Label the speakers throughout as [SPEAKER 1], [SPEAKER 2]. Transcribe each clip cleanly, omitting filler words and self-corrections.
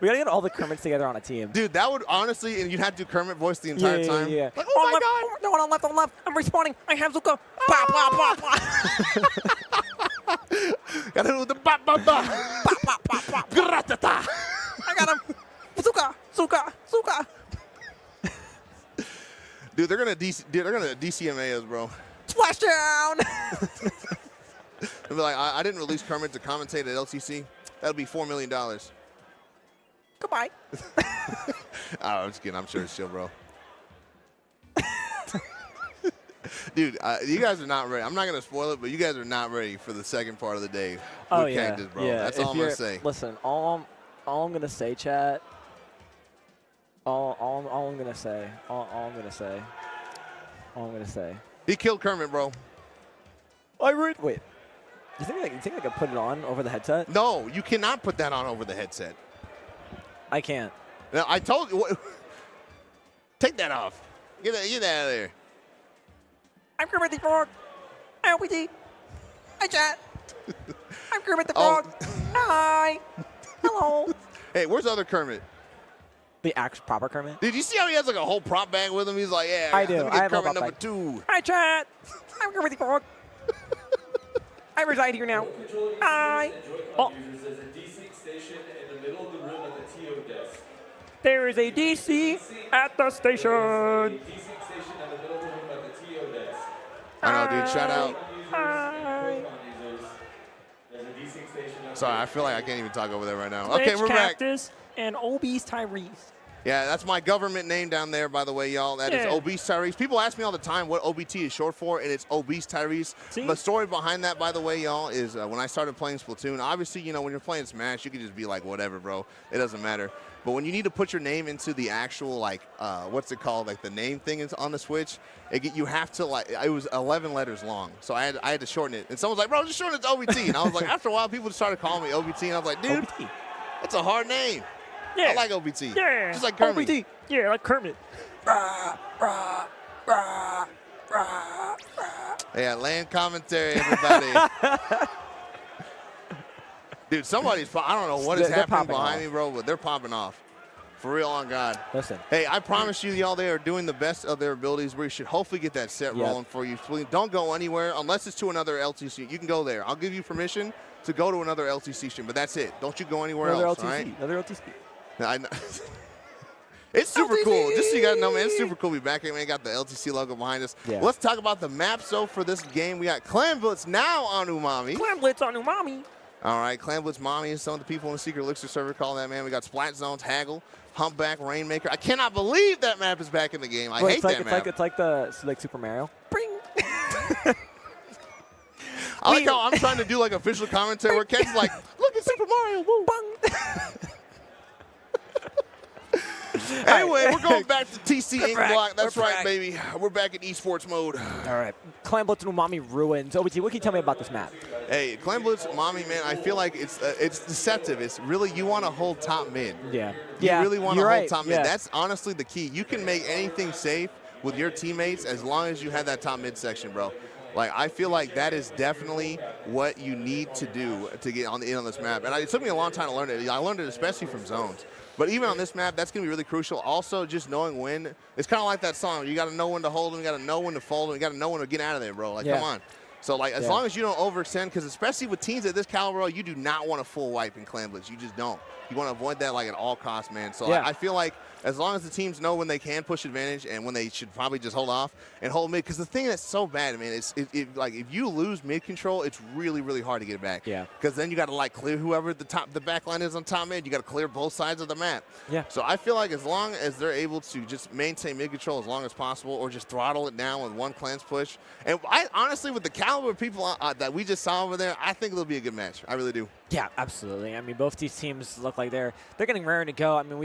[SPEAKER 1] We gotta get all the Kermits together on a team.
[SPEAKER 2] Dude, that would honestly, and you'd have to do Kermit voice the entire time.
[SPEAKER 1] Yeah.
[SPEAKER 2] Like, oh my God.
[SPEAKER 1] No one on left, on left. I'm respawning. I have Zuka. Blah, blah, blah, blah.
[SPEAKER 2] Gotta do the ba ba ba. Gratata.
[SPEAKER 1] I got him. Zuka.
[SPEAKER 2] Dude, they're gonna DCMA us, bro.
[SPEAKER 1] Splashdown.
[SPEAKER 2] They'll be like, I didn't release Kermit to commentate at LTC. That'll be $4 million.
[SPEAKER 1] Goodbye.
[SPEAKER 2] I'm just kidding. I'm sure it's chill, bro. Dude, you guys are not ready. I'm not going to spoil it, but you guys are not ready for the second part of the day with Cactus, bro.
[SPEAKER 1] Yeah.
[SPEAKER 2] That's all I'm going to say.
[SPEAKER 1] Listen, all I'm going to say, chat, all I'm going to say.
[SPEAKER 2] He killed Kermit, bro.
[SPEAKER 1] Wait. You think I could put it on over the headset?
[SPEAKER 2] No, you cannot put that on over the headset.
[SPEAKER 1] I can't.
[SPEAKER 2] Now, I told you. Take that off. Get that out of there.
[SPEAKER 1] I'm Kermit the Frog. LPT. Hi, chat. I'm Kermit the Frog. Hi. Hello.
[SPEAKER 2] Hey, where's the other Kermit?
[SPEAKER 1] The proper Kermit?
[SPEAKER 2] Did you see how he has like a whole prop bag with him? He's like, yeah,
[SPEAKER 1] I do.
[SPEAKER 2] Let me
[SPEAKER 1] I
[SPEAKER 2] get
[SPEAKER 1] have a
[SPEAKER 2] Kermit
[SPEAKER 1] prop
[SPEAKER 2] number
[SPEAKER 1] bag.
[SPEAKER 2] 2.
[SPEAKER 1] Hi, chat. I'm Kermit the Frog. I reside here now. Hi. Oh.
[SPEAKER 3] There's a DC station in the middle of the room at the TO desk.
[SPEAKER 1] There is a DC at the station.
[SPEAKER 3] DC station in the middle of the room at the TO desk.
[SPEAKER 2] I know, dude. Shout out.
[SPEAKER 1] Hi.
[SPEAKER 3] There's a DC station.
[SPEAKER 2] Sorry, I feel like I can't even talk over there right now. Okay, we're back.
[SPEAKER 1] Cactus and Obese Tyrese.
[SPEAKER 2] Yeah, that's my government name down there, by the way, y'all. That is Obese Tyrese. People ask me all the time what OBT is short for, and it's Obese Tyrese.
[SPEAKER 1] See?
[SPEAKER 2] The story behind that, by the way, y'all, is when I started playing Splatoon, obviously, you know, when you're playing Smash, you can just be like, whatever, bro. It doesn't matter. But when you need to put your name into the actual, like, what's it called? Like, the name thing is on the Switch, you have to, like, it was 11 letters long. So I had to shorten it. And someone's like, bro, just shorten it to OBT. And I was like, after a while, people just started calling me OBT. And I was like, dude,
[SPEAKER 1] OBT.
[SPEAKER 2] that's a hard name.
[SPEAKER 1] Yeah.
[SPEAKER 2] I like OBT.
[SPEAKER 1] Yeah.
[SPEAKER 2] Just like Kermit.
[SPEAKER 1] OBT. Yeah, like Kermit.
[SPEAKER 2] Yeah, land commentary, everybody. Dude, somebody's, I don't know what is happening behind me, bro, but they're popping off. For real, on God.
[SPEAKER 1] Listen.
[SPEAKER 2] Hey, I promise you, y'all, they are doing the best of their abilities. We should hopefully get that set rolling for you. Please don't go anywhere unless it's to another LTC. You can go there. I'll give you permission to go to another LTC stream, but that's it. Don't you go anywhere else, all right?
[SPEAKER 1] Another LTC.
[SPEAKER 2] I know. It's super cool. Just so you guys know, man, it's super cool to be back here, man. Got the LTC logo behind us.
[SPEAKER 1] Yeah.
[SPEAKER 2] Let's talk about the maps, though, for this game. We got Clan Blitz now on Umami.
[SPEAKER 1] Clan Blitz on Umami.
[SPEAKER 2] All right, Clan Blitz Mommy is some of the people in the Secret Elixir server call that, man. We got Splat Zones, Haggle, Humpback, Rainmaker. I cannot believe that map is back in the game. I hate that map.
[SPEAKER 1] It's like Super Mario. Bring.
[SPEAKER 2] I like how I'm trying to do like official commentary where Ken's like, look at Super Mario, woo. Anyway, we're going back to TC Ink Block. That's right, baby. We're back in esports mode.
[SPEAKER 1] All right. Clan Blitz and Umami ruins. OBT, what can you tell me about this map?
[SPEAKER 2] Hey, Clan Blitz, Mommy, man, I feel like it's deceptive. It's really, you want to hold top mid.
[SPEAKER 1] Yeah.
[SPEAKER 2] You really want to hold top mid.
[SPEAKER 1] Yeah.
[SPEAKER 2] That's honestly the key. You can make anything safe with your teammates as long as you have that top mid section, bro. Like, I feel like that is definitely what you need to do to get in on this map. And it took me a long time to learn it. I learned it especially from zones. But even on this map, that's going to be really crucial. Also, just knowing when. It's kind of like that song. You got to know when to hold them. You got to know when to fold them. You got to know when to get out of there, bro. Like, come on. So, like, as long as you don't overextend, because especially with teams at this caliber, you do not want a full wipe in Clan Blitz. You just don't. You want to avoid that, like, at all costs, man. So, I feel like as long as the teams know when they can push advantage and when they should probably just hold off and hold mid. Because the thing that's so bad, man, is like if you lose mid control, it's really, really hard to get it back.
[SPEAKER 1] Yeah.
[SPEAKER 2] Because then you got to like clear whoever the back line is on top mid. You got to clear both sides of the map.
[SPEAKER 1] Yeah.
[SPEAKER 2] So I feel like as long as they're able to just maintain mid control as long as possible, or just throttle it down with one clan's push. And I honestly, with the caliber of people that we just saw over there, I think it'll be a good match. I really do.
[SPEAKER 1] Yeah, absolutely. I mean, both these teams look like they're getting raring to go. I mean,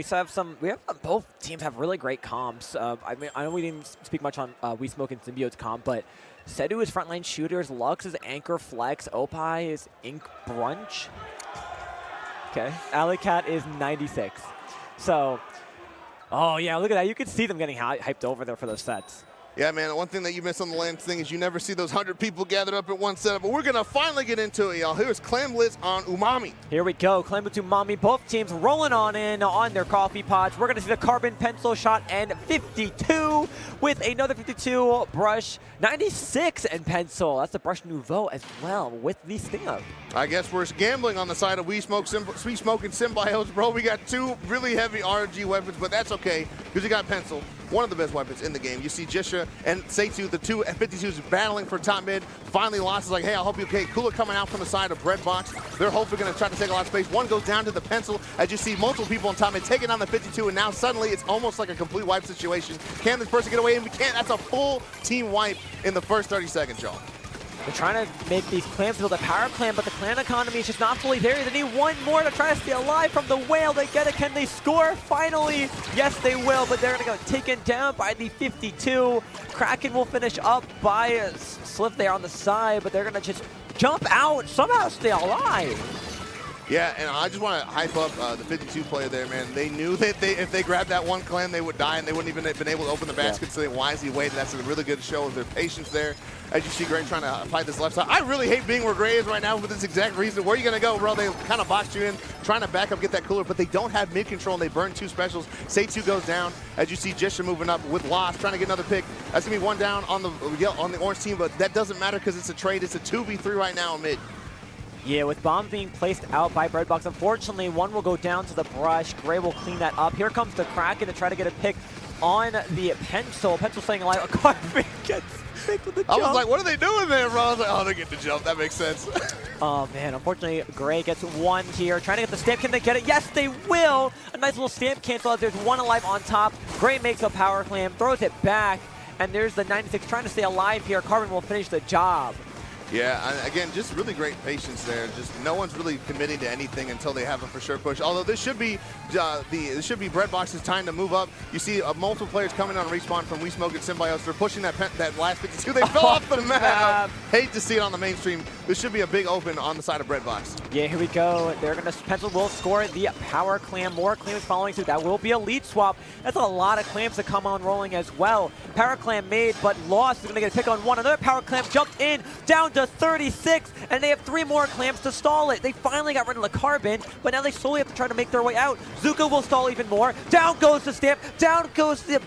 [SPEAKER 1] both teams have really great comps. I mean, I know we didn't speak much on We Smokin Symbiotes comp, but Sedu is frontline shooters, Lux is anchor flex, Opie is ink brunch. Okay, Alicat is 96. So, oh yeah, look at that. You could see them getting hyped over there for those sets.
[SPEAKER 2] Yeah, man, one thing that you miss on the LAN thing is you never see those 100 people gathered up at one setup, but we're going to finally get into it, y'all. Here's Clamblitz on Umami.
[SPEAKER 1] Here we go. Clamblitz Umami, both teams rolling on in on their coffee pots. We're going to see the Carbon Pencil shot and 52 with another 52 Brush, 96 and Pencil. That's the Brush Nouveau as well with the stamp.
[SPEAKER 2] I guess we're gambling on the side of We Smokin' Symbiotes, bro. We got two really heavy RNG weapons, but that's okay because you got Pencil, one of the best weapons in the game. You see Jisha and Seitu, the two F-52s battling for top mid. Finally, Lost is like, hey, I'll help you. Okay, Cooler coming out from the side of Breadbox. They're hopefully going to try to take a lot of space. One goes down to the Pencil as you see multiple people on top mid taking down the 52, and now suddenly it's almost like a complete wipe situation. Can this person get away? And we can't. That's a full team wipe in the first 30 seconds, y'all.
[SPEAKER 1] They're trying to make these clans build a power clan, but the clan economy is just not fully there. They need one more to try to stay alive from the whale. They get it. Can they score? Finally, yes, they will, but they're going to go taken down by the 52. Kraken will finish up by a Sliff there on the side, but they're going to just jump out, somehow stay alive.
[SPEAKER 2] Yeah, and I just want to hype up the 52 player there, man. They knew that if they grabbed that one clan, they would die, and they wouldn't even have been able to open the basket, so they wisely waited. That's a really good show of their patience there. As you see Gray trying to fight this left side. I really hate being where Gray is right now for this exact reason. Where are you going to go, bro? They kind of boxed you in, trying to back up, get that Cooler, but they don't have mid control, and they burn two specials. Seitu goes down. As you see Jisha moving up with Lost, trying to get another pick. That's going to be one down on the orange team, but that doesn't matter because it's a trade. It's a 2v3 right now in mid.
[SPEAKER 1] Yeah, with bombs being placed out by Breadbox, unfortunately, one will go down to the Brush. Gray will clean that up. Here comes the Kraken to try to get a pick on the Pencil. Pencil staying alive. A Carbon gets picked with the jump.
[SPEAKER 2] I was like, what are they doing there, bro? I was like, oh, they get the jump. That makes sense.
[SPEAKER 1] Oh, man. Unfortunately, Gray gets one here. Trying to get the stamp. Can they get it? Yes, they will. A nice little stamp cancel as there's one alive on top. Gray makes a power clam, throws it back, and there's the 96 trying to stay alive here. Carbon will finish the job.
[SPEAKER 2] Yeah, again, just really great patience there. Just no one's really committing to anything until they have a for sure push. Although this should be Breadbox's time to move up. You see multiple players coming on respawn from We Smokin' Symbiotes. They're pushing that last 52. They fell off the map. Hate to see it on the mainstream. This should be a big open on the side of Breadbox.
[SPEAKER 1] Yeah, here we go. They're gonna Pencil will score the power clam. More clams following suit. That will be a lead swap. That's a lot of clams to come on rolling as well. Power clam made, but lost. Is gonna get a pick on one. Another power clam jumped in, down to 36, and they have 3 more clams to stall it. They finally got rid of the Carbon, but now they slowly have to try to make their way out. Zuko will stall even more. Down goes the stamp. Down goes the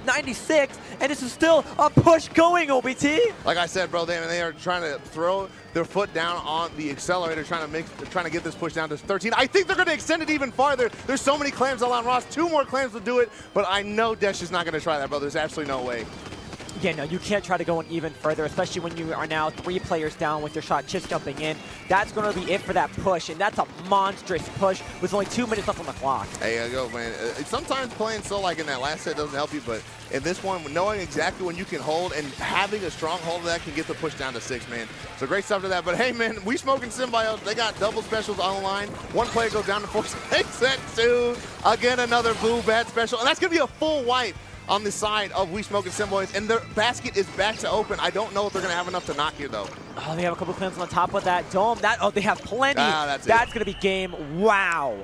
[SPEAKER 1] 96, and this is still a push going, OBT.
[SPEAKER 2] Like I said, bro, they are trying to throw their foot down on the accelerator, trying to get this push down to 13. I think they're going to extend it even farther. There's so many clams all on Ross. 2 more clams will do it, but I know Desh is not going to try that, bro. There's absolutely no way.
[SPEAKER 1] Yeah, no, you can't try to go in even further, especially when you are now 3 players down with your shot just jumping in. That's going to be it for that push, and that's a monstrous push with only 2 minutes left on the clock.
[SPEAKER 2] Hey, I go, man. Sometimes playing so like in that last set doesn't help you, but in this one, knowing exactly when you can hold and having a strong hold of that can get the push down to 6, man. So great stuff to that. But hey, man, We Smokin' Symbiotes, they got double specials on the line. One player goes down to 4, takes set 2. Again, another boo bad special, and that's going to be a full wipe on the side of We Smokin' Symbiotes, and their basket is back to open. I don't know if they're going to have enough to knock here, though.
[SPEAKER 1] Oh, they have a couple clams on the top of that dome. They have plenty.
[SPEAKER 2] That's
[SPEAKER 1] going to be game. Wow.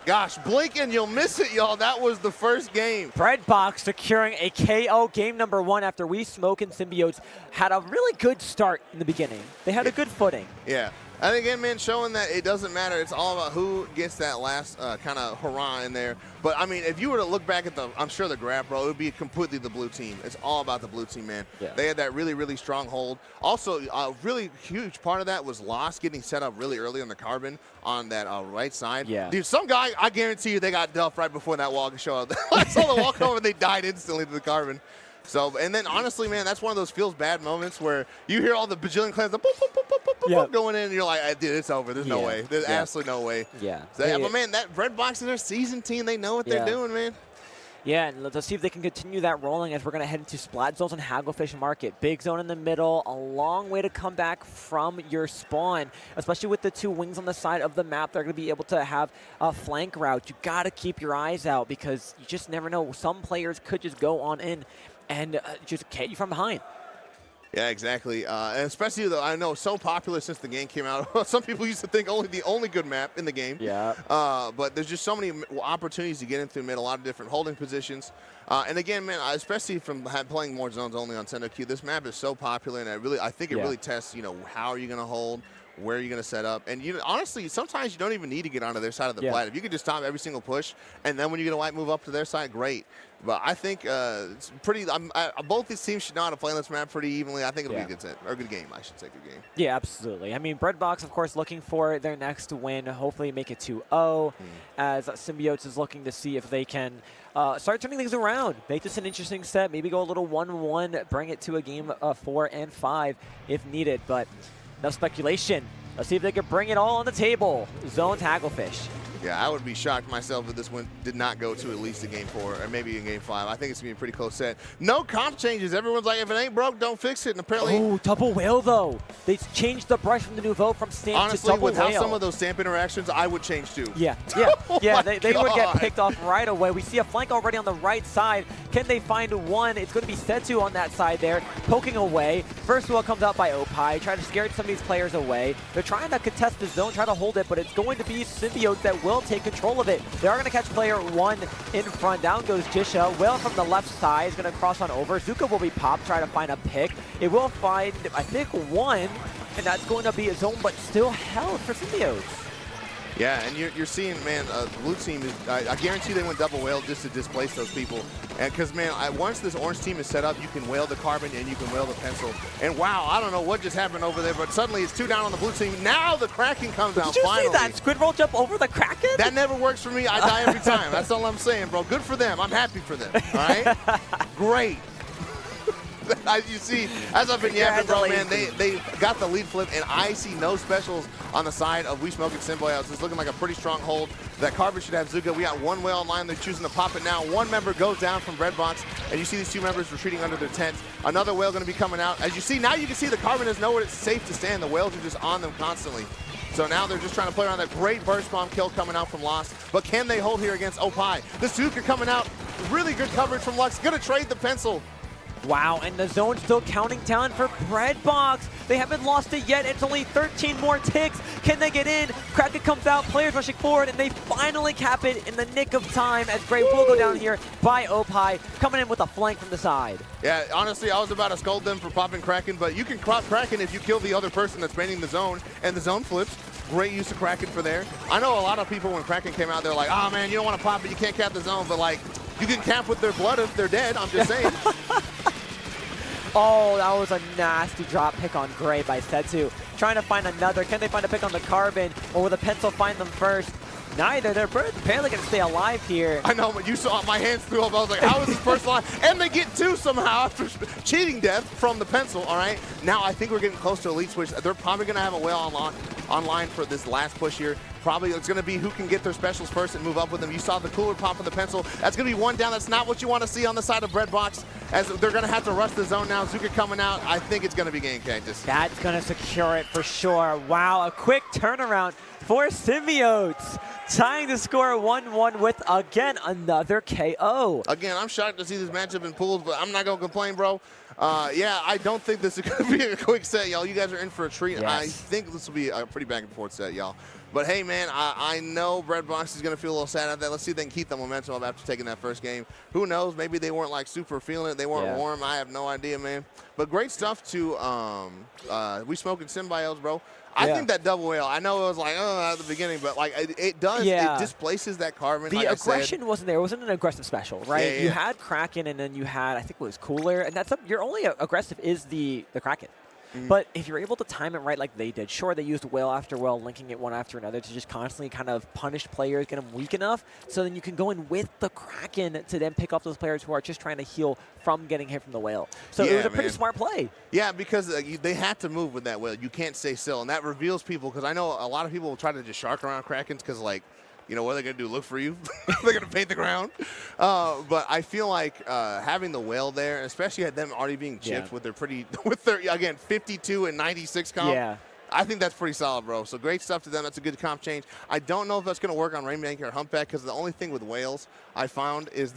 [SPEAKER 2] Gosh, blink and you'll miss it, y'all. That was the first game.
[SPEAKER 1] Breadbox securing a KO game number 1 after We Smokin' Symbiotes had a really good start in the beginning. They had a good footing.
[SPEAKER 2] Yeah. And again, man, showing that it doesn't matter. It's all about who gets that last kind of hurrah in there. But, I mean, if you were to look back at I'm sure the graph, bro, it would be completely the blue team. It's all about the blue team, man.
[SPEAKER 1] Yeah.
[SPEAKER 2] They had that really, really strong hold. Also, a really huge part of that was Lost getting set up really early on the Carbon on that right side.
[SPEAKER 1] Yeah.
[SPEAKER 2] Dude, some guy, I guarantee you, they got duffed right before that wall could show up. I saw the wall come over and they died instantly to the Carbon. So, and then honestly, man, that's one of those feels bad moments where you hear all the bajillion clans boop, boop, boop, boop, boop, boop, going in, and you're like, dude, it's over. There's no way. There's absolutely no way.
[SPEAKER 1] Yeah.
[SPEAKER 2] So, yeah, but man, that Breadbox is their seasoned team. They know what they're doing, man.
[SPEAKER 1] Yeah, and let's see if they can continue that rolling as we're going to head into Splat Zones and Hagglefish Market. Big zone in the middle, a long way to come back from your spawn, especially with the 2 wings on the side of the map. They're going to be able to have a flank route. You got to keep your eyes out because you just never know. Some players could just go on in and just get you from behind.
[SPEAKER 2] Yeah, exactly. And especially though, I know so popular since the game came out. Some people used to think the only good map in the game.
[SPEAKER 1] Yeah.
[SPEAKER 2] But there's just so many opportunities to get into, made a lot of different holding positions. And again, man, especially from playing more zones only on Sendo Q, this map is so popular, and I think it really tests, how are you going to hold, where are you going to set up, and honestly, sometimes you don't even need to get onto their side of the plat. If you could just stop every single push, and then when you get a white move up to their side, great. But I think it's pretty. Both these teams should know how to play on this map pretty evenly. I think it'll be a good set, or a good game. I should say, good game.
[SPEAKER 1] Yeah, absolutely. I mean, Breadbox, of course, looking for their next win. Hopefully, make it 2-0. As Symbiotes is looking to see if they can start turning things around, make this an interesting set. Maybe go a little 1-1, bring it to a game of 4 and 5 if needed. But no speculation. Let's see if they can bring it all on the table. Zone Tacklefish.
[SPEAKER 2] Yeah, I would be shocked myself if this one did not go to at least a game 4 or maybe in game 5. I think it's going to be a pretty close set. No comp changes. Everyone's like, if it ain't broke, don't fix it. And apparently,
[SPEAKER 1] oh, double whale though. They changed the brush from the nouveau from stamp
[SPEAKER 2] honestly,
[SPEAKER 1] to double
[SPEAKER 2] with
[SPEAKER 1] whale.
[SPEAKER 2] how some of those stamp interactions, I would change too.
[SPEAKER 1] Yeah,
[SPEAKER 2] Oh
[SPEAKER 1] they would get picked off right away. We see a flank already on the right side. Can they find one? It's going to be Setu on that side there, poking away. First wheel comes out by Opie, trying to scare some of these players away. They're trying to contest the zone, try to hold it, but it's going to be Symbiotes that will take control of it. They are going to catch player 1 in front. Down goes Jisha. Whale from the left side is going to cross on over. Zuka will be popped, try to find a pick. It will find, I think, 1, and that's going to be a zone, but still held for Symbiotes.
[SPEAKER 2] Yeah, and you're seeing, man, the blue team is, I guarantee they went double whale just to displace those people. And because, man, once this orange team is set up, you can whale the carbon and you can whale the pencil. And wow, I don't know what just happened over there, but suddenly it's 2 down on the blue team. Now the Kraken comes out finally.
[SPEAKER 1] Did you see that squid roll jump over the Kraken?
[SPEAKER 2] That never works for me. I die every time. That's all I'm saying, bro. Good for them. I'm happy for them. All right? Great. As you see, as I've been yapping, bro, man, they got the lead flip, and I see no specials on the side of We Smokin Symbiotes. It's looking like a pretty strong hold. That Carbon should have Zuka. We got 1 whale online. They're choosing to pop it now. 1 member goes down from Breadbox, and you see these 2 members retreating under their tent. Another whale going to be coming out. As you see, now you can see the Carbon is nowhere it's safe to stand. The whales are just on them constantly. So now they're just trying to play around that great burst bomb kill coming out from Lost. But can they hold here against Opie? The Zuka coming out. Really good coverage from Lux. Going to trade the pencil.
[SPEAKER 1] Wow, and the zone still counting down for Breadbox. They haven't lost it yet. It's only 13 more ticks. Can they get in? Kraken comes out, players rushing forward, and they finally cap it in the nick of time as Gray will go down here by Opie, coming in with a flank from the side.
[SPEAKER 2] Yeah, honestly, I was about to scold them for popping Kraken, but you can crop Kraken if you kill the other person that's manning the zone, and the zone flips. Great use of Kraken for there. I know a lot of people, when Kraken came out, they're like, oh man, you don't want to pop it, you can't cap the zone, but like, you can cap with their blood if they're dead, I'm just saying.
[SPEAKER 1] Oh, that was a nasty drop pick on Gray by Setu. Trying to find another. Can they find a pick on the Carbon, or will the pencil find them first? Neither. They're apparently going to stay alive here.
[SPEAKER 2] I know, but you saw my hands threw up. I was like, how is this person alive? And they get 2 somehow after cheating death from the pencil, all right? Now I think we're getting close to Elite Switch. They're probably going to have a whale online for this last push here. Probably it's going to be who can get their specials first and move up with them. You saw the cooler pop of the pencil. That's going to be 1 down. That's not what you want to see on the side of Breadbox, as they're going to have to rush the zone now. Zuka coming out. I think it's going to be game Cactus.
[SPEAKER 1] That's going to secure it for sure. Wow, a quick turnaround for Symbiotes. Tying the score 1-1 with, again, another KO.
[SPEAKER 2] Again, I'm shocked to see this matchup in pools, but I'm not going to complain, bro. Yeah, I don't think this is going to be a quick set, y'all. You guys are in for a treat. Yes. I think this will be a pretty back and forth set, y'all. But hey, man, I know Breadbox is going to feel a little sad at that. Let's see if they can keep the momentum up after taking that first game. Who knows? Maybe they weren't like super feeling it. They weren't warm. I have no idea, man. But great stuff to We Smokin Symbiotes, bro. I think that double whale, I know it was like, oh, at the beginning, but like it does, it displaces that Carbon.
[SPEAKER 1] The
[SPEAKER 2] like
[SPEAKER 1] aggression wasn't there. It wasn't an aggressive special, right?
[SPEAKER 2] Yeah, yeah.
[SPEAKER 1] You had Kraken, and then you had, I think it was Cooler, and that's your only aggressive is the Kraken. But if you're able to time it right like they did, sure, they used whale after whale, linking it one after another to just constantly kind of punish players, get them weak enough, so then you can go in with the Kraken to then pick off those players who are just trying to heal from getting hit from the whale. So it was a pretty smart play.
[SPEAKER 2] Yeah, because they had to move with that whale. You can't stay still, and that reveals people, because I know a lot of people will try to just shark around Krakens because, like, you know, what are they going to do, look for you? They're going to paint the ground. But I feel like having the whale there, especially at them already being chipped with their again, 52 and 96 comp.
[SPEAKER 1] Yeah.
[SPEAKER 2] I think that's pretty solid, bro. So great stuff to them. That's a good comp change. I don't know if that's going to work on Rainmaker or Humpback, because the only thing with whales I found is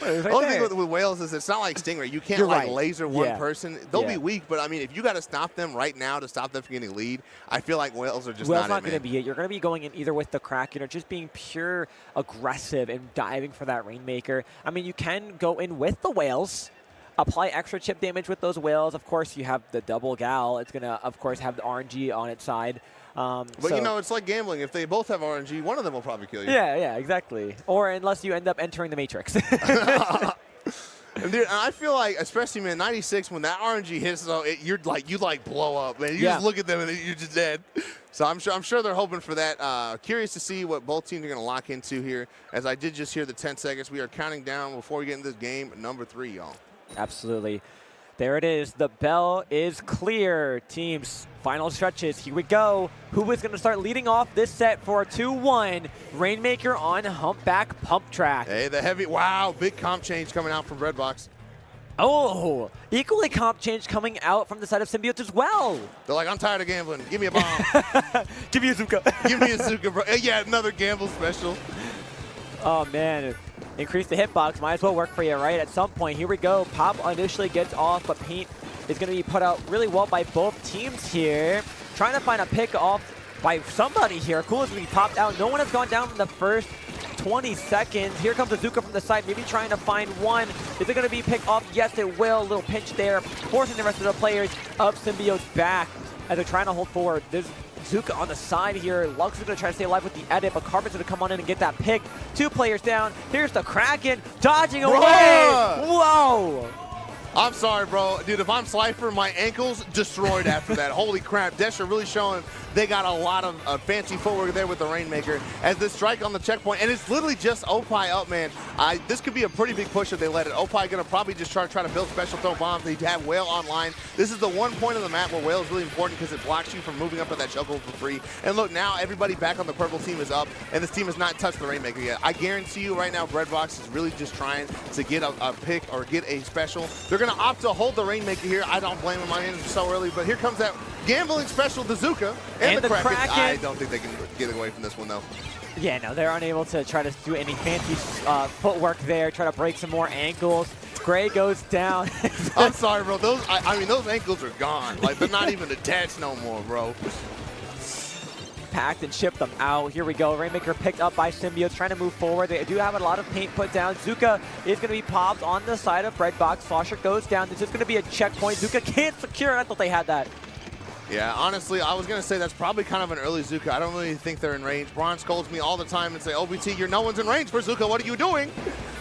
[SPEAKER 2] The only thing with Wales is it's not like Stingray. You can't laser one person. They'll be weak, but I mean, if you got to stop them right now to stop them from getting lead, I feel like Wales are just
[SPEAKER 1] not
[SPEAKER 2] not
[SPEAKER 1] going to be it. You're going to be going in either with the Kraken or just being pure aggressive and diving for that Rainmaker. I mean, you can go in with the Whales, apply extra chip damage with those Whales. Of course, you have the double Gal. It's going to, of course, have the RNG on its side.
[SPEAKER 2] But, you know, it's like gambling. If they both have RNG, one of them will probably kill you.
[SPEAKER 1] Yeah, exactly. Or unless you end up entering the Matrix.
[SPEAKER 2] And dude, I feel like, especially, man, 96, when that RNG hits, though, you blow up, man. You just look at them and you're just dead. So I'm sure they're hoping for that. Curious to see what both teams are going to lock into here. As I did just hear the 10 seconds, we are counting down before we get into this game, number 3, y'all.
[SPEAKER 1] Absolutely. There it is. The bell is clear. Teams, final stretches. Here we go. Who is going to start leading off this set for a 2-1? Rainmaker on Humpback Pump Track.
[SPEAKER 2] Hey, the heavy. Wow, big comp change coming out from Breadbox.
[SPEAKER 1] Oh, equally comp change coming out from the side of Symbiotes as well.
[SPEAKER 2] They're like, I'm tired of gambling. Give me a bomb.
[SPEAKER 1] Give me a Zuka.
[SPEAKER 2] Give me a Zuka, bro. Yeah, another gamble special.
[SPEAKER 1] Oh, man. Increase the hitbox. Might as well work for you, right? At some point, here we go. Pop initially gets off, but paint is going to be put out really well by both teams here. Trying to find a pick off by somebody here. Cool is going to be popped out. No one has gone down from the first 20 seconds. Here comes Azuka from the side, maybe trying to find one. Is it going to be picked off? Yes, it will. A little pinch there, forcing the rest of the players of Symbiotes back as they're trying to hold forward. There's Zuka on the side here. Lux is going to try to stay alive with the edit, but Carbon's going to come on in and get that pick. 2 players down. Here's the Kraken dodging away. Whoa!
[SPEAKER 2] I'm sorry, bro. Dude, if I'm Slifer, my ankles destroyed after that. Holy crap. Desha really showing they got a lot of fancy footwork there with the Rainmaker. As this strike on the checkpoint, and it's literally just Opie up, man. This could be a pretty big push if they let it. Opie going to probably just try to build special throw bombs. They have Whale online. This is the one point of the map where Whale is really important because it blocks you from moving up to that chokehold for free. And look, now everybody back on the purple team is up, and this team has not touched the Rainmaker yet. I guarantee you right now, Breadbox is really just trying to get a pick or get a special. They're going to opt to hold the Rainmaker here. I don't blame them. My hands are so early, but here comes that gambling special, the Zuka and the Kraken. I don't think they can get away from this one, though.
[SPEAKER 1] Yeah, no, they're unable to try to do any fancy footwork there, try to break some more ankles. Gray goes down.
[SPEAKER 2] I'm sorry, bro. I mean, those ankles are gone. Like, they're not even attached no more, bro.
[SPEAKER 1] Packed and shipped them out. Here we go. Rainmaker picked up by Symbiotes, trying to move forward. They do have a lot of paint put down. Zuka is going to be popped on the side of Breadbox. Slosher goes down. This is going to be a checkpoint. Zuka can't secure. I thought they had that.
[SPEAKER 2] Yeah, honestly, I was going to say that's probably kind of an early Zuka. I don't really think they're in range. Bron scolds me all the time and say, OBT, no one's in range for Zuka. What are you doing?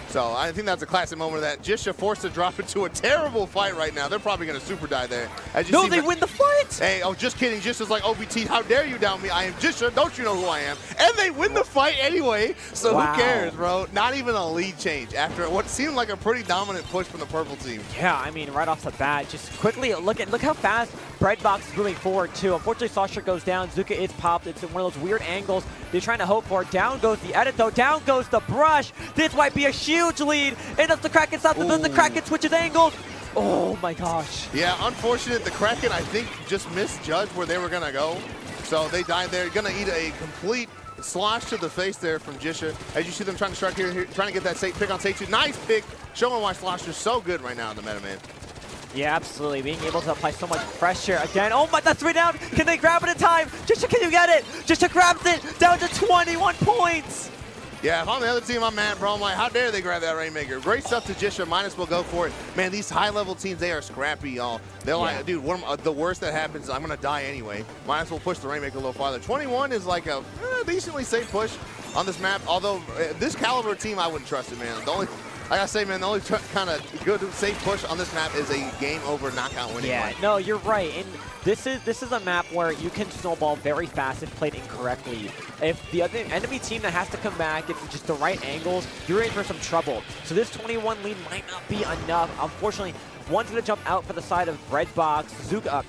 [SPEAKER 2] So I think that's a classic moment of that. Jisha forced to drop into a terrible fight right now. They're probably going to super die there.
[SPEAKER 1] No, they win the fight!
[SPEAKER 2] Hey, oh, just kidding. Jisha's like, OBT, how dare you down me? I am Jisha. Don't you know who I am? And they win the fight anyway. So who cares, bro? Not even a lead change after what seemed like a pretty dominant push from the purple team.
[SPEAKER 1] Yeah, I mean, right off the bat, just quickly look how fast Breadbox is moving forward, too. Unfortunately, Slosher goes down. Zuka is popped. It's one of those weird angles they're trying to hope for. Down goes the edit, though. Down goes the brush. This might be a huge lead. And up the Kraken stops, and then the Kraken switches angles. Oh my gosh.
[SPEAKER 2] Yeah, unfortunate. The Kraken, I think, just misjudged where they were going to go. So they died there. Going to eat a complete slosh to the face there from Jisha. As you see them trying to strike here, trying to get that pick on Seitu. Nice pick, showing why Slosher's so good right now in the meta, man.
[SPEAKER 1] Yeah, absolutely. Being able to apply so much pressure again. Oh my, that's 3 down. Can they grab it in time? Jisha, can you get it? Jisha grabs it down to 21 points.
[SPEAKER 2] Yeah, if I'm the other team, I'm mad, bro. I'm like, how dare they grab that Rainmaker? Great stuff to Jisha. Minus will go for it. Man, these high-level teams, they are scrappy, y'all. They're like, dude, the worst that happens, I'm going to die anyway. Minus will push the Rainmaker a little farther. 21 is like a decently safe push on this map. Although, this caliber team, I wouldn't trust it, man. I gotta say, man, the only kind of good, safe push on this map is a game-over knockout winning.
[SPEAKER 1] Yeah, no, you're right. And this is a map where you can snowball very fast if played incorrectly. If the other enemy team that has to come back, it's just the right angles, you're in for some trouble. So this 21 lead might not be enough. Unfortunately, one's going to jump out for the side of Breadbox. Zuka.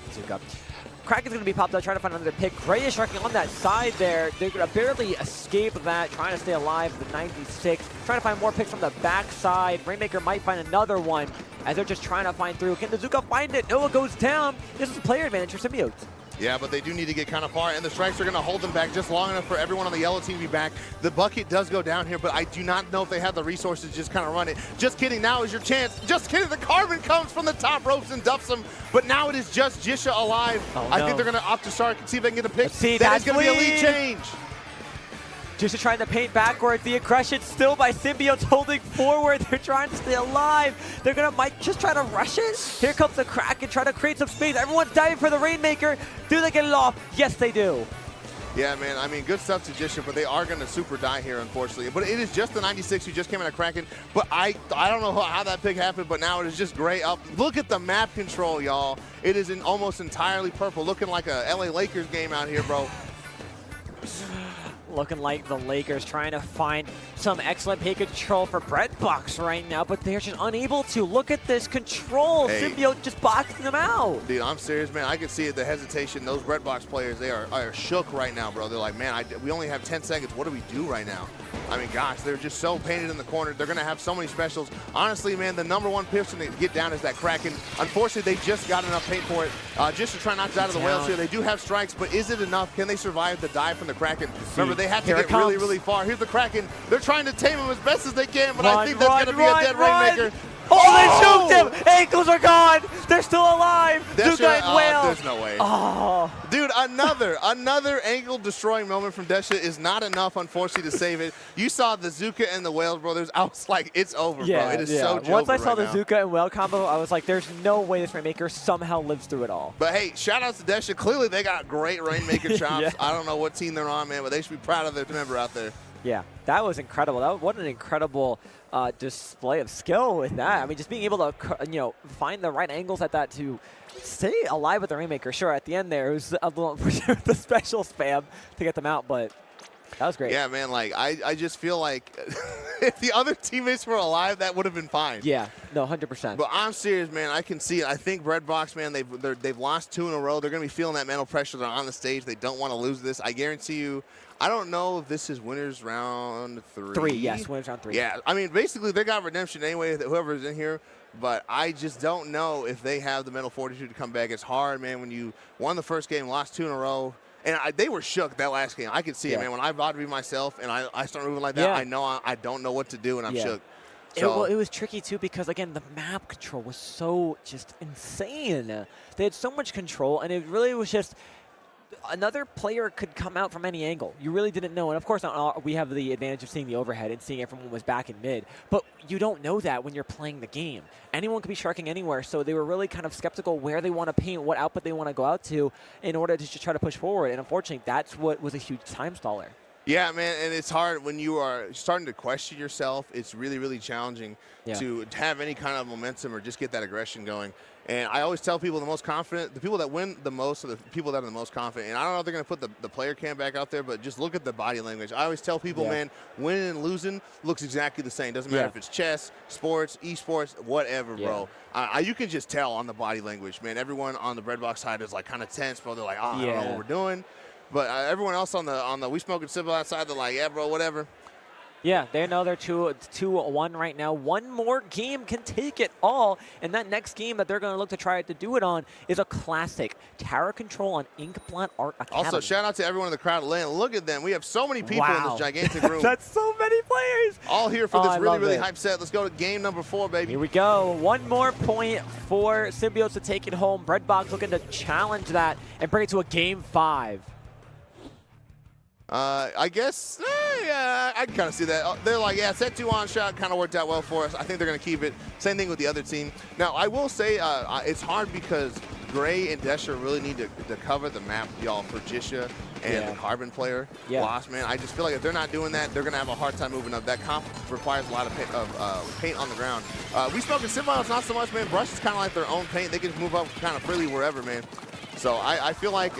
[SPEAKER 1] Kraken's going to be popped out, trying to find another pick. Gray is striking on that side there. They're going to barely escape that, trying to stay alive. The 96, trying to find more picks from the backside. Rainmaker might find another one as they're just trying to find through. Can the Zuka find it? Noah goes down. This is player advantage for Symbiotes.
[SPEAKER 2] Yeah, but they do need to get kind of far, and the strikes are going to hold them back just long enough for everyone on the yellow team to be back. The bucket does go down here, but I do not know if they have the resources to just kind of run it. Just kidding, now is your chance. Just kidding, the carbon comes from the top ropes and duffs them, but now it is just Jisha alive.
[SPEAKER 1] Oh,
[SPEAKER 2] I
[SPEAKER 1] no.
[SPEAKER 2] think they're going to opt to start and see if they can get a pick.
[SPEAKER 1] See,
[SPEAKER 2] that is
[SPEAKER 1] that's
[SPEAKER 2] going to be a lead
[SPEAKER 1] lead.
[SPEAKER 2] change.
[SPEAKER 1] Just trying to paint backwards. The aggression still by Symbiotes holding forward. They're trying to stay alive. They're going to might just try to rush it. Here comes the Kraken trying to create some space. Everyone's diving for the Rainmaker. Do they get it off? Yes, they do.
[SPEAKER 2] Yeah, man, I mean, good stuff to Jisha, but they are going to super die here, unfortunately. But it is just the 96 who just came out of Kraken. But I don't know how that pick happened, but now it is just great. Look at the map control, y'all. It is almost entirely purple, looking like a LA Lakers game out here, bro.
[SPEAKER 1] Looking like the Lakers trying to find some excellent pick control for Breadbox right now, but they're just unable to. Look at this control.
[SPEAKER 2] Hey.
[SPEAKER 1] Symbiote just boxing them out.
[SPEAKER 2] Dude, I'm serious, man. I can see it, the hesitation. Those Breadbox players, they are shook right now, bro. They're like, man, we only have 10 seconds. What do we do right now? I mean, gosh, they're just so painted in the corner. They're going to have so many specials. Honestly, man, the #1 person to get down is that Kraken. Unfortunately, they just got enough paint for it. Just to try not to die to the whales here. They do have strikes, but is it enough? Can they survive the dive from the Kraken? Remember, they have to get really, really far. Here's the Kraken. They're trying to tame him as best as they can, but I think that's going to be a dead Rainmaker.
[SPEAKER 1] Oh, they choked him! Ankles are gone! They're still alive!
[SPEAKER 2] Desha,
[SPEAKER 1] Zuka and Whale!
[SPEAKER 2] there's no way.
[SPEAKER 1] Oh.
[SPEAKER 2] Dude, another angle destroying moment from Desha is not enough, unfortunately, to save it. You saw the Zuka and the Whales brothers. I was like, it's over, bro. It is so over.
[SPEAKER 1] Once I saw
[SPEAKER 2] right
[SPEAKER 1] the
[SPEAKER 2] now.
[SPEAKER 1] Zuka and Whale combo, I was like, there's no way this Rainmaker somehow lives through it all.
[SPEAKER 2] But hey, shout out to Desha. Clearly, they got great Rainmaker chops.
[SPEAKER 1] Yeah.
[SPEAKER 2] I don't know what team they're on, man, but they should be proud of their member out there.
[SPEAKER 1] Yeah, that was incredible. What an incredible display of skill with that. I mean, just being able to, find the right angles at that to stay alive with the Rainmaker. Sure, at the end there, it was a little the special spam to get them out, but that was great.
[SPEAKER 2] Yeah, man, like, I just feel like if the other teammates were alive, that would have been fine.
[SPEAKER 1] Yeah, no, 100%.
[SPEAKER 2] But I'm serious, man. I can see it. I think Breadbox, man, they've lost 2 in a row. They're going to be feeling that mental pressure. They're on the stage. They don't want to lose this. I guarantee you. I don't know if this is winners round 3.
[SPEAKER 1] Yes, winners round 3.
[SPEAKER 2] Yeah, I mean, basically, they got redemption anyway, whoever's in here. But I just don't know if they have the mental fortitude to come back. It's hard, man, when you won the first game, lost 2 in a row. And they were shook that last game. I could see it, man. When I bought to be myself and I start moving like that, I know I don't know what to do, and I'm shook. So,
[SPEAKER 1] it was tricky, too, because, again, the map control was so just insane. They had so much control, and it really was just another player could come out from any angle. You really didn't know. And, of course, we have the advantage of seeing the overhead and seeing everyone was back in mid. But you don't know that when you're playing the game. Anyone could be sharking anywhere, so they were really kind of skeptical where they want to paint, what output they want to go out to in order to just try to push forward. And, unfortunately, that's what was a huge time staller.
[SPEAKER 2] Yeah, man, and it's hard when you are starting to question yourself. It's really, really challenging to have any kind of momentum or just get that aggression going. And I always tell people the people that win the most are the people that are the most confident. And I don't know if they're going to put the player cam back out there, but just look at the body language. I always tell people, man, winning and losing looks exactly the same. Doesn't matter if it's chess, sports, esports, whatever, bro. You can just tell on the body language, man. Everyone on the Breadbox side is like kind of tense, bro. They're like, I don't know what we're doing. But everyone else on the We Smokin' Symbiotes side, they're like, yeah, bro, whatever.
[SPEAKER 1] Yeah, they know they're 2-1 right now. One more game can take it all, and that next game that they're going to look to try to do it on is a classic Tower Control on Inkblot Art Academy.
[SPEAKER 2] Also, shout out to everyone in the crowd. Look at them. We have so many people in this gigantic room.
[SPEAKER 1] That's so many players.
[SPEAKER 2] All here for this really, really hype set. Let's go to game number 4, baby.
[SPEAKER 1] Here we go. One more point for Symbiotes to take it home. Breadbox looking to challenge that and bring it to a game 5.
[SPEAKER 2] I guess, I can kind of see that. They're like, set 2 on shot kind of worked out well for us. I think they're going to keep it. Same thing with the other team. Now, I will say it's hard because Gray and Desha really need to cover the map, y'all, for Jisha and the Carbon player. Lost, man. I just feel like if they're not doing that, they're going to have a hard time moving up. That comp requires a lot of paint on the ground. We Smokin' Symbiotes, not so much, man. Brush is kind of like their own paint. They can just move up kind of freely wherever, man. So I feel like,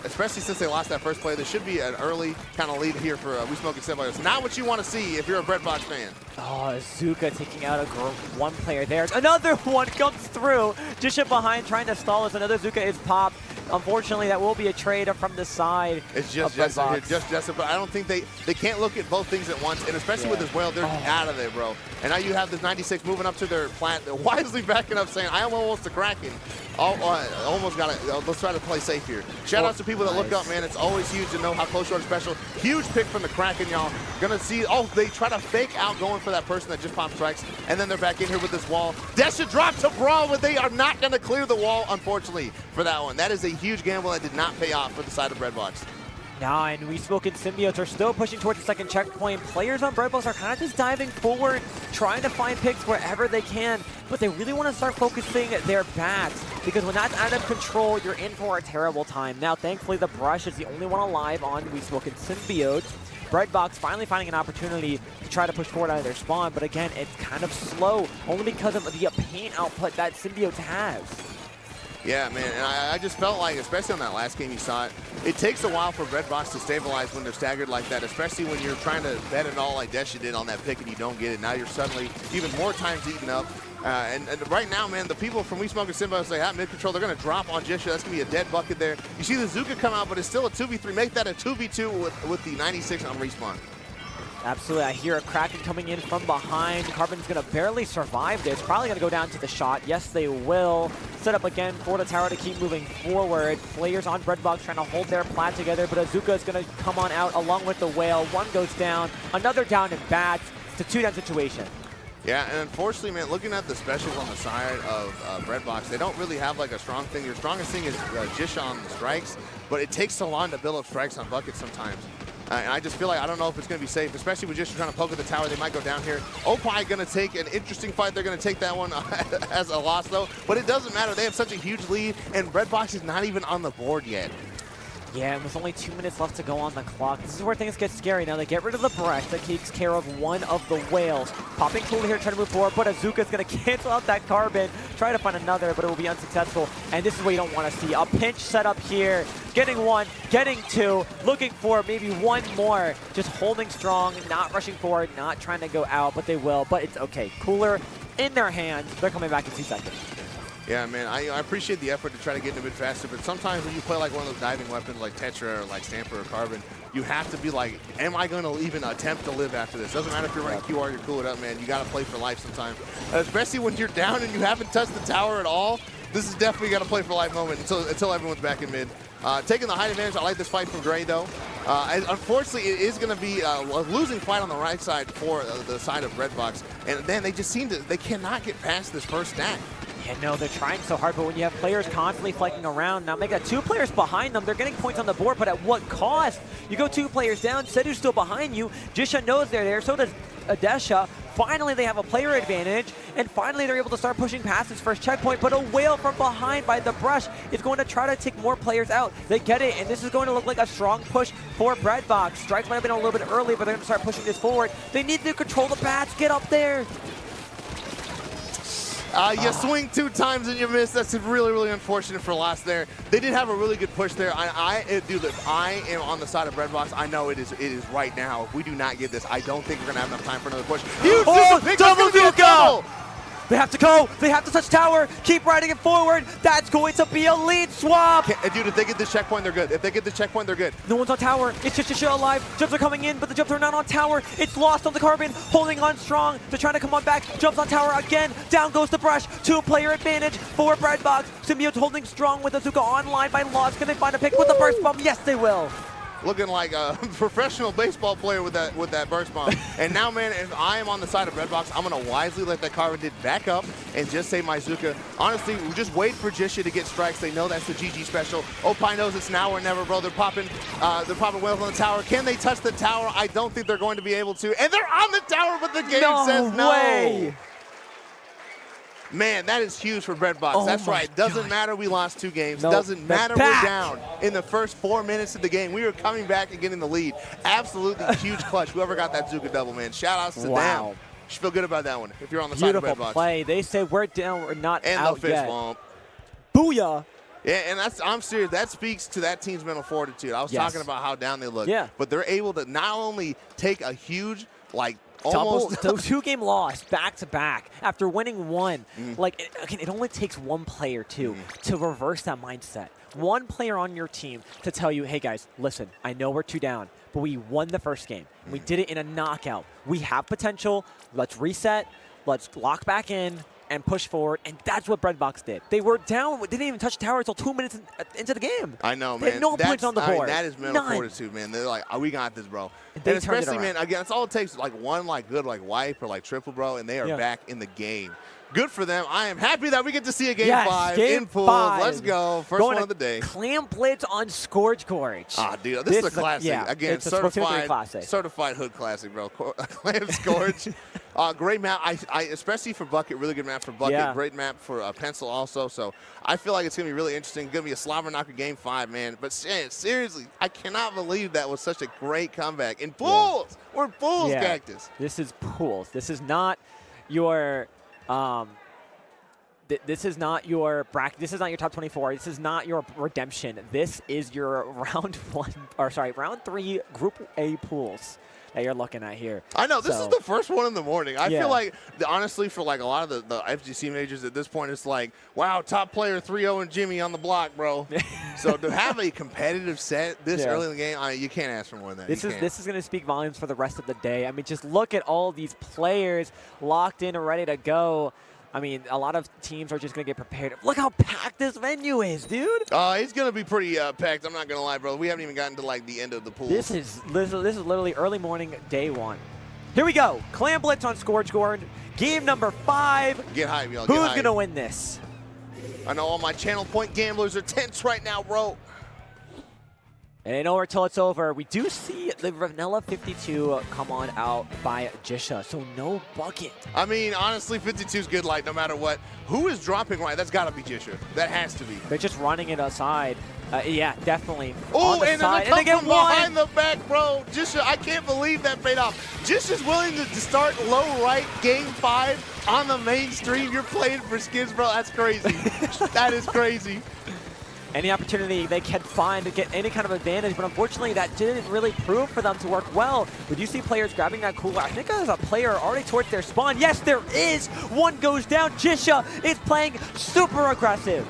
[SPEAKER 2] especially since they lost that first play, there should be an early kind of lead here for We Smokin' Symbiotes. Not what you want to see if you're a Breadbox fan.
[SPEAKER 1] Oh, Zuka taking out one player there. Another one comes through. Jisha behind trying to stall as another Zuka is popped. Unfortunately, that will be a trade from the side.
[SPEAKER 2] It's just
[SPEAKER 1] of
[SPEAKER 2] Jessup here,
[SPEAKER 1] Breadbox.
[SPEAKER 2] just Jessup, but I don't think they can't look at both things at once, and especially with this whale, they're out of there, bro. And now you have this 96 moving up to their plant, they're wisely backing up, saying, I almost the Kraken. Almost got it. Let's try to play safe here. Shout outs to people that look up, man. It's always huge to know how close you are to special. Huge pick from the Kraken, y'all. Gonna see, they try to fake out going for that person that just popped strikes, and then they're back in here with this wall. Desha dropped to Brawl, but they are not gonna clear the wall, unfortunately, for that one. That is a huge gamble that did not pay off for the side of Breadbox.
[SPEAKER 1] 9. We smokin symbiotes are still pushing towards the second checkpoint. Players on Breadbox are kind of just diving forward, trying to find picks wherever they can, but they really want to start focusing their bats, because when that's out of control, you're in for a terrible time. Now, thankfully, the brush is the only one alive on We smokin symbiotes. Breadbox finally finding an opportunity to try to push forward out of their spawn, but again, it's kind of slow, only because of the paint output that symbiotes has.
[SPEAKER 2] Yeah, man, and I just felt like, especially on that last game you saw it, it takes a while for Breadbox to stabilize when they're staggered like that, especially when you're trying to bet it all like Desha did on that pick and you don't get it. Now you're suddenly even more times eaten up. And right now, man, the people from We smokin symbiotes, they have mid-control. They're going to drop on Jisha. That's going to be a dead bucket there. You see the Zuka come out, but it's still a 2v3. Make that a 2v2 with the 96 on respawn.
[SPEAKER 1] Absolutely. I hear a Kraken coming in from behind. Carbon's going to barely survive this. Probably going to go down to the shot. Yes, they will. Set up again for the tower to keep moving forward. Players on Breadbox trying to hold their plat together, but Azuka is going to come on out along with the whale. One goes down, another down in bats. It's a 2-down situation.
[SPEAKER 2] Yeah, and unfortunately, man, looking at the specials on the side of Breadbox, they don't really have like a strong thing. Your strongest thing is Jisha on the strikes, but it takes so long to build up strikes on buckets sometimes. And I just feel like I don't know if it's going to be safe, especially with Jisha trying to poke at the tower. They might go down here. Opie going to take an interesting fight. They're going to take that one as a loss, though. But it doesn't matter. They have such a huge lead, and Breadbox is not even on the board yet.
[SPEAKER 1] Yeah, and with only 2 minutes left to go on the clock, this is where things get scary. Now they get rid of the brush that takes care of one of the whales. Popping cool here, trying to move forward, but Azuka's going to cancel out that carbon, try to find another, but it will be unsuccessful. And this is what you don't want to see. A pinch set up here, getting one, getting two, looking for maybe one more. Just holding strong, not rushing forward, not trying to go out, but they will. But it's okay. Cooler in their hands. They're coming back in 2 seconds.
[SPEAKER 2] Yeah, man, I appreciate the effort to try to get in a bit faster, but sometimes when you play like one of those diving weapons like Tetra or like Stamper or Carbon, you have to be like, am I going to even attempt to live after this? Doesn't matter if you're running QR, you're cool it up, man. You got to play for life sometimes. Especially when you're down and you haven't touched the tower at all. This is definitely got to play for life moment until everyone's back in mid. Taking the height advantage, I like this fight from Gray, though. Unfortunately, it is going to be a losing fight on the right side for the side of Breadbox. And then they just they cannot get past this first stack.
[SPEAKER 1] Yeah, no, they're trying so hard, but when you have players constantly flanking around, now they got 2 players behind them. They're getting points on the board, but at what cost? You go 2 players down, Sedu's still behind you. Jisha knows they're there, so does Desha. Finally, they have a player advantage, and finally they're able to start pushing past this first checkpoint, but a whale from behind by the brush is going to try to take more players out. They get it, and this is going to look like a strong push for Breadbox. Strikes might have been a little bit early, but they're going to start pushing this forward. They need to control the bats. Get up there.
[SPEAKER 2] You swing 2 times and you miss. That's really, really unfortunate for loss there. They did have a really good push there. Dude, if I am on the side of Breadbox, I know it is right now. If we do not get this, I don't think we're going to have enough time for another push. Huge
[SPEAKER 1] double Zuka! They have to go. They have to touch tower. Keep riding it forward. That's going to be a lead swap.
[SPEAKER 2] Dude, if they get this checkpoint, they're good. If they get this checkpoint, they're good.
[SPEAKER 1] No one's on tower. It's just Jisha alive. Jumps are coming in, but the jumps are not on tower. It's lost on the carbon. Holding on strong. They're trying to come on back. Jumps on tower again. Down goes the brush. 2-player advantage for Breadbox. Symbiotes holding strong with Azuka online by loss. Can they find a pick with the burst bomb? Yes, they will.
[SPEAKER 2] Looking like a professional baseball player with that burst bomb. And now, man, if I am on the side of Breadbox, I'm going to wisely let that Carbon did back up and just say my Zuka. Honestly, just wait for Jisha to get strikes. They know that's the GG special. Opie knows it's now or never, bro. They're popping whales on the tower. Can they touch the tower? I don't think they're going to be able to. And they're on the tower, but the game says no.
[SPEAKER 1] Way.
[SPEAKER 2] Man, that is huge for Breadbox.
[SPEAKER 1] Oh
[SPEAKER 2] That's right. Doesn't matter we lost 2 games.
[SPEAKER 1] Nope.
[SPEAKER 2] Doesn't matter we're down in the first 4 minutes of the game. We were coming back and getting the lead. Absolutely huge clutch. Whoever got that Zuka double, man. Shout outs to them. You should feel good about that one if you're on the side of Breadbox.
[SPEAKER 1] Beautiful play. They say we're down, we're not
[SPEAKER 2] and
[SPEAKER 1] out
[SPEAKER 2] the fish
[SPEAKER 1] yet.
[SPEAKER 2] bump.
[SPEAKER 1] Booyah.
[SPEAKER 2] Yeah, and I'm serious. That speaks to that team's mental fortitude. I was talking about how down they look.
[SPEAKER 1] Yeah.
[SPEAKER 2] But they're able to not only take a huge, like,
[SPEAKER 1] Almost 2-game loss back to back after winning 1. Like, again, it only takes 1 player to reverse that mindset. one player on your team to tell you, hey guys, listen, I know we're 2 down, but we won the first game. We did it in a knockout. We have potential. Let's reset. Let's lock back in and push forward, and that's what Breadbox did. They were down, didn't even touch the tower until 2 minutes into the game.
[SPEAKER 2] I know, man.
[SPEAKER 1] They had no points on the board.
[SPEAKER 2] That is mental fortitude, man. They're like, oh, we got this, bro. And
[SPEAKER 1] They
[SPEAKER 2] especially, man, again, it's all it takes, like one good wipe or triple, bro, and they are back in the game. Good for them. I am happy that we get to see a game 5 in pools. Let's go. First one of the day.
[SPEAKER 1] Clam Blitz on Scourge Gorge.
[SPEAKER 2] Ah, dude, this is a classic.
[SPEAKER 1] Yeah,
[SPEAKER 2] again,
[SPEAKER 1] it's certified
[SPEAKER 2] hood classic, bro. Clam Scourge. Great map. I especially for Bucket, really good map for Bucket.
[SPEAKER 1] Yeah.
[SPEAKER 2] Great map for Pencil also. So I feel like it's going to be really interesting. Going to be a slobber knocker game 5, man. But seriously, I cannot believe that was such a great comeback. In pools. Yeah. We're pools, Cactus.
[SPEAKER 1] This is pools. This is not your... this is not your bracket. This is not your top 24. This is not your redemption. This is your round 3 Group A pools that you're looking at here.
[SPEAKER 2] I know, this is the first one in the morning. I feel like, honestly, for a lot of the FGC majors at this point, it's like, wow, top player 3-0 and Jimmy on the block, bro. So to have a competitive set this early in the game, you can't ask for more than that.
[SPEAKER 1] This is going to speak volumes for the rest of the day. I mean, just look at all these players locked in and ready to go. I mean, a lot of teams are just going to get prepared. Look how packed this venue is, dude.
[SPEAKER 2] It's going to be pretty packed. I'm not going to lie, bro. We haven't even gotten to, the end of the pool.
[SPEAKER 1] This is literally early morning, day 1. Here we go. Clam Blitz on Scourge Gorge. Game number 5.
[SPEAKER 2] Get hype, y'all.
[SPEAKER 1] Who's going to win this?
[SPEAKER 2] I know all my channel point gamblers are tense right now, bro.
[SPEAKER 1] It ain't over till it's over. We do see the Vanilla 52 come on out by Jisha, so no Bucket.
[SPEAKER 2] I mean, honestly, 52's good light no matter what. Who is dropping right? That's got to be Jisha. That has to be.
[SPEAKER 1] They're just running it aside. Yeah, definitely.
[SPEAKER 2] Oh, and then they come from behind the back, bro. Jisha, I can't believe that paid off. Jisha's willing to start low right game 5 on the main stream. You're playing for skins, bro. That's crazy. That is crazy.
[SPEAKER 1] Any opportunity they can find to get any kind of advantage, but unfortunately that didn't really prove for them to work well. But you see players grabbing that cooler. I think there's a player already towards their spawn. Yes, there is. One goes down. Jisha is playing super aggressive.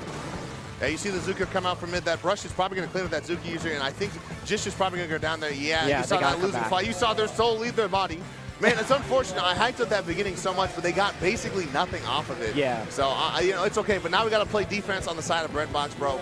[SPEAKER 2] Yeah, you see the Zuka come out from mid. That brush is probably going to clean up that Zuka user, and I think Jisha's probably going to go down there. Yeah, you saw that losing fight. You saw their soul leave their body. Man, it's unfortunate. I hyped up that beginning so much, but they got basically nothing off of it.
[SPEAKER 1] Yeah.
[SPEAKER 2] So, it's okay. But now we got to play defense on the side of Breadbox, bro.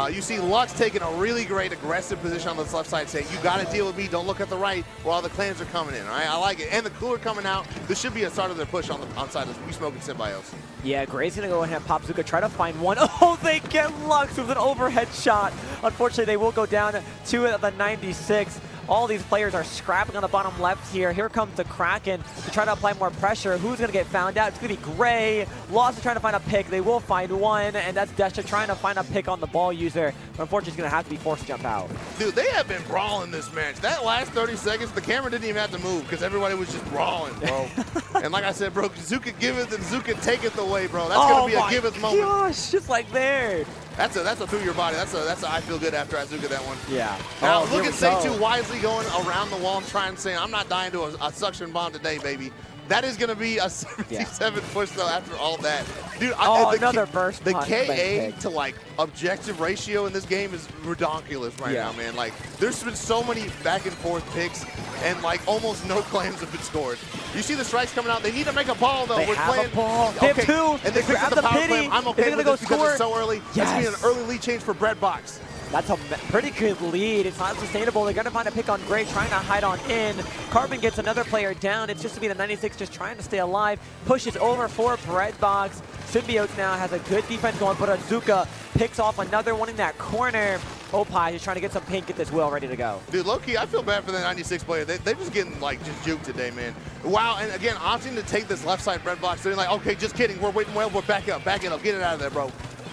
[SPEAKER 2] You see Lux taking a really great aggressive position on this left side, saying, you got to deal with me. Don't look at the right where all the clans are coming in. All right, I like it. And the cooler coming out. This should be a start of their push on the outside of We Smokin symbiotes.
[SPEAKER 1] Yeah, Gray's going to go ahead and pop Zuka, try to find one. Oh, they get Lux with an overhead shot. Unfortunately, they will go down to the 96. All these players are scrapping on the bottom left here. Here comes the Kraken to try to apply more pressure. Who's going to get found out? It's going to be Gray. Lost is trying to find a pick. They will find one, and that's Desha trying to find a pick on the ball user. But unfortunately, he's going to have to be forced to jump out.
[SPEAKER 2] Dude, they have been brawling this match. That last 30 seconds, the camera didn't even have to move because everybody was just brawling, bro. And like I said, bro, Zuka giveth and Zuka taketh away, bro. That's going to be a giveth moment.
[SPEAKER 1] Oh, gosh, just like there.
[SPEAKER 2] That's a through your body. That's a I feel good after I Zuka that one.
[SPEAKER 1] Yeah.
[SPEAKER 2] Now look at Say2 wisely going around the wall and trying to say, I'm not dying to a suction bomb today, baby. That is going to be a 77 push, though, after all that. Dude,
[SPEAKER 1] another burst.
[SPEAKER 2] The KA to, objective ratio in this game is redonkulous right now, man. There's been so many back and forth picks, and, almost no claims have been scored. You see the strikes coming out. They need to make a ball, though.
[SPEAKER 1] We're
[SPEAKER 2] playing.
[SPEAKER 1] A ball. They have two.
[SPEAKER 2] And they grab the power play. I'm okay with this because it's so early.
[SPEAKER 1] Yes.
[SPEAKER 2] That's going to be an early lead change for Breadbox.
[SPEAKER 1] That's a pretty good lead. It's not sustainable. They're going to find a pick on Gray, trying to hide on in. Carbon gets another player down. It's just to be the 96, just trying to stay alive. Pushes over for Breadbox. Symbiotes now has a good defense going, but Azuka picks off another one in that corner. Opie is trying to get some paint, get this wheel ready to go.
[SPEAKER 2] Dude, low-key, I feel bad for the 96 player. They're just getting, just juked today, man. Wow, and again, opting to take this left side Breadbox. They're like, okay, just kidding. We're waiting well. We're back up. Get it out of there, bro.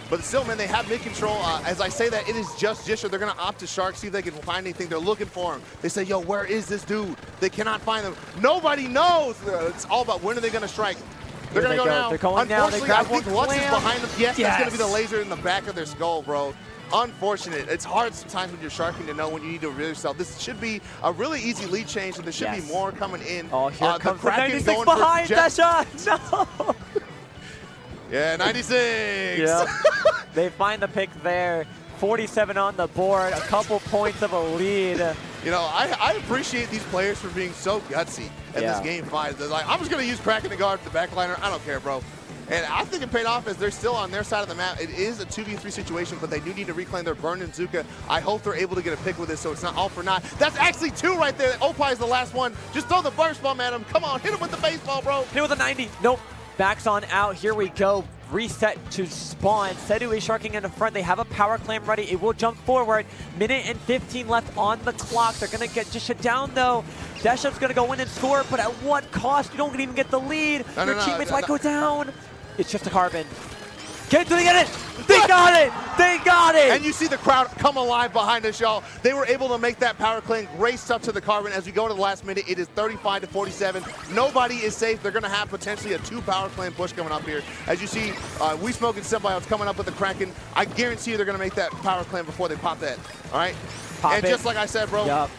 [SPEAKER 2] But still, man, they have mid-control. As I say that, it is just Jisha. They're going to opt to Shark, see if they can find anything. They're looking for him. They say, yo, where is this dude? They cannot find him. Nobody knows. It's all about when are they going to strike. They're going to go now.
[SPEAKER 1] They're going now.
[SPEAKER 2] Unfortunately, I think Lux is behind them. Yes, that's going to be the laser in the back of their skull, bro. Unfortunate. It's hard sometimes when you're sharking to know when you need to reveal yourself. This should be a really easy lead change, and there should be more coming in.
[SPEAKER 1] Oh, here comes the 96
[SPEAKER 2] going
[SPEAKER 1] behind that shot. No.
[SPEAKER 2] Yeah, 96.
[SPEAKER 1] Yep. They find the pick there. 47 on the board, a couple points of a lead.
[SPEAKER 2] You know, I appreciate these players for being so gutsy in this game 5. They're like, I'm just going to use Kraken to guard the backliner. I don't care, bro. And I think it paid off as they're still on their side of the map. It is a 2v3 situation, but they do need to reclaim their burn and Zuka. I hope they're able to get a pick with this so it's not all for naught. That's actually 2 right there. Opie is the last one. Just throw the burst bomb at him. Come on, hit him with the baseball, bro.
[SPEAKER 1] Hit with a 90. Nope. Backs on out. Here we go. Reset to spawn. Sedu is sharking in the front. They have a power clam ready. It will jump forward. Minute and 15 left on the clock. They're going to get just shut down, though. Deshup's going to go in and score, but at what cost? You don't even get the lead. Your teammates might go down. It's just a carbon. Get it! Get it! They got it! They got it!
[SPEAKER 2] And you see the crowd come alive behind us, y'all. They were able to make that power clean. Great stuff to the carbon. As we go to the last minute, it is 35 to 47. Nobody is safe. They're going to have potentially a 2 power clean push coming up here. As you see, We Smokin Symbiotes coming up with the Kraken. I guarantee you they're going to make that power clean before they pop that. All right? And just like I said, bro.
[SPEAKER 1] Yep.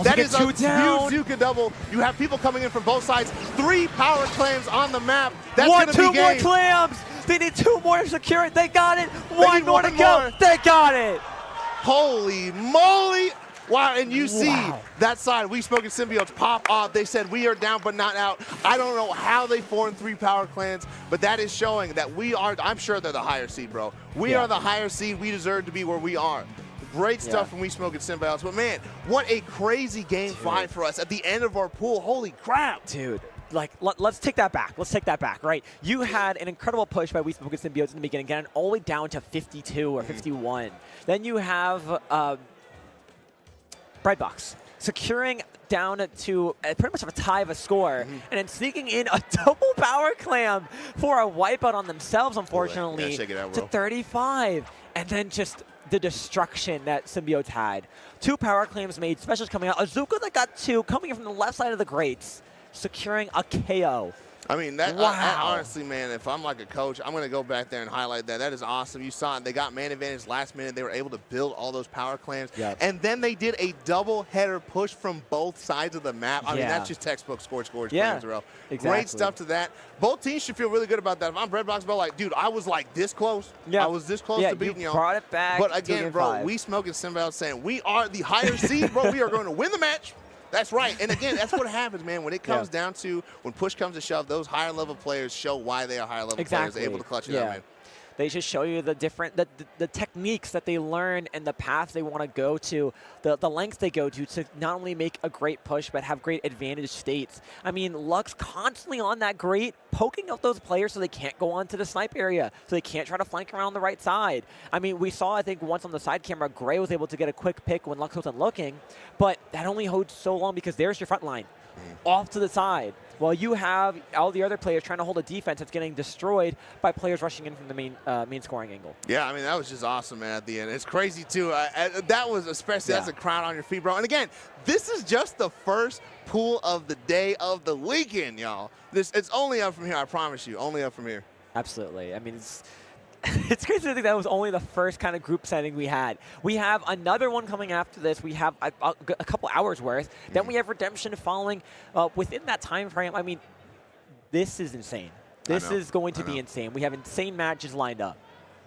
[SPEAKER 2] That is a huge Zuka double. You have people coming in from both sides. 3 power clams on the map. That's going to be game.
[SPEAKER 1] 2 more clams. They need 2 more to secure it. They got it. One more to go. They got it.
[SPEAKER 2] Holy moly. Wow, and you see that side, We Smokin Symbiotes pop off. They said we are down but not out. I don't know how they formed 3 power clans, but that is showing that we are, I'm sure they're the higher seed, bro. We are the higher seed. We deserve to be where we are. Great stuff from We Smokin Symbiotes. But man, what a crazy game 5 for us at the end of our pool. Holy crap.
[SPEAKER 1] Dude. Like, let's take that back. Let's take that back, right? You had an incredible push by We Smokin Symbiotes in the beginning, getting all the way down to 52 or 51. Then you have Breadbox securing down to pretty much a tie of a score, and then sneaking in a double power clam for a wipeout on themselves, unfortunately, to 35. And then just the destruction that Symbiotes had. 2 power clams made, specials coming out. Azuka that got 2, coming in from the left side of the grates, securing a KO.
[SPEAKER 2] I mean, that honestly, man, if I'm like a coach, I'm going to go back there and highlight that. That is awesome. You saw it. They got man advantage last minute. They were able to build all those power clams. And then they did a double header push from both sides of the map. I mean, that's just textbook score clams, bro. Great stuff to that. Both teams should feel really good about that. If I'm Breadbox, bro, like, dude, I was like this close. I was this close to beating y'all.
[SPEAKER 1] Brought it back.
[SPEAKER 2] But again, bro, We Smokin Symbiotes saying we are the higher seed, bro. We are going to win the match. That's right. And again, that's what happens, man. When it comes down to, when push comes to shove, those higher level players show why they are higher level players, able to clutch it out, man.
[SPEAKER 1] They just show you the different, the techniques that they learn and the paths they want to go to, the lengths they go to not only make a great push, but have great advantage states. I mean, Lux constantly on that grate, poking out those players so they can't go onto the snipe area, so they can't try to flank around the right side. I mean, we saw, I think, once on the side camera, Gray was able to get a quick pick when Lux wasn't looking, but that only holds so long because there's your front line. Off to the side. While you have all the other players trying to hold a defense that's getting destroyed by players rushing in from the main scoring angle. Yeah,
[SPEAKER 2] I mean, that was just awesome, man, at the end. It's crazy, too. That was especially, that's a crown on your feet, bro. And again, this is just the first pool of the day of the weekend, y'all. It's only up from here, I promise you. Only up from here.
[SPEAKER 1] Absolutely. I mean, it's crazy to think that was only the first kind of group setting we had. We have another one coming after this. We have a couple hours worth. Then we have Redemption following within that time frame. I mean, this is insane. This is going to be insane. We have insane matches lined up.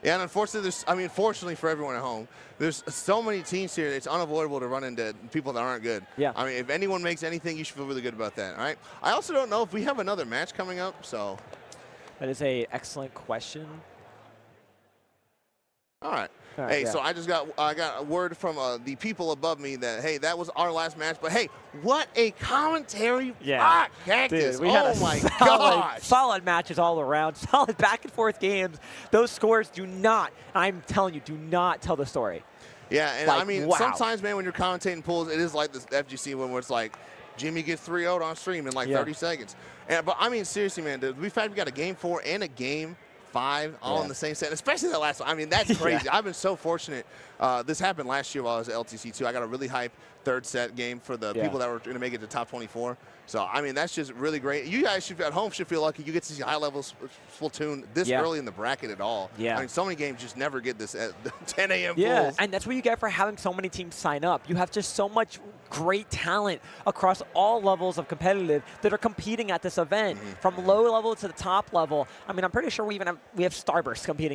[SPEAKER 2] Yeah, and unfortunately, fortunately for everyone at home, there's so many teams here, it's unavoidable to run into people that aren't good.
[SPEAKER 1] Yeah.
[SPEAKER 2] I mean, if anyone makes anything, you should feel really good about that, all right? I also don't know if we have another match coming up, so.
[SPEAKER 1] That is an excellent question.
[SPEAKER 2] All right. Hey, so I got a word from the people above me that, hey, that was our last match. But, hey, what a commentary.
[SPEAKER 1] Yeah.
[SPEAKER 2] Cactus.
[SPEAKER 1] Dude, we had solid matches all around, solid back-and-forth games. Those scores do not, I'm telling you, do not tell the story.
[SPEAKER 2] Yeah, and I mean, sometimes, man, when you're commentating pools, it is like this FGC one where it's like Jimmy gets 3-0'd on stream in like 30 seconds. But, I mean, seriously, man, we got a Game 4 and a Game 5 all in the same set, especially that last one. I mean, that's crazy. I've been so fortunate. This happened last year while I was at LTC too. I got a really hype third set game for the people that were going to make it to top 24. So, I mean, that's just really great. You guys at home should feel lucky you get to see high-level Splatoon this early in the bracket at all. I mean, so many games just never get this at 10 a.m. pools.
[SPEAKER 1] And that's what you get for having so many teams sign up. You have just so much great talent across all levels of competitive that are competing at this event, from low level to the top level. I mean, I'm pretty sure we have Starburst competing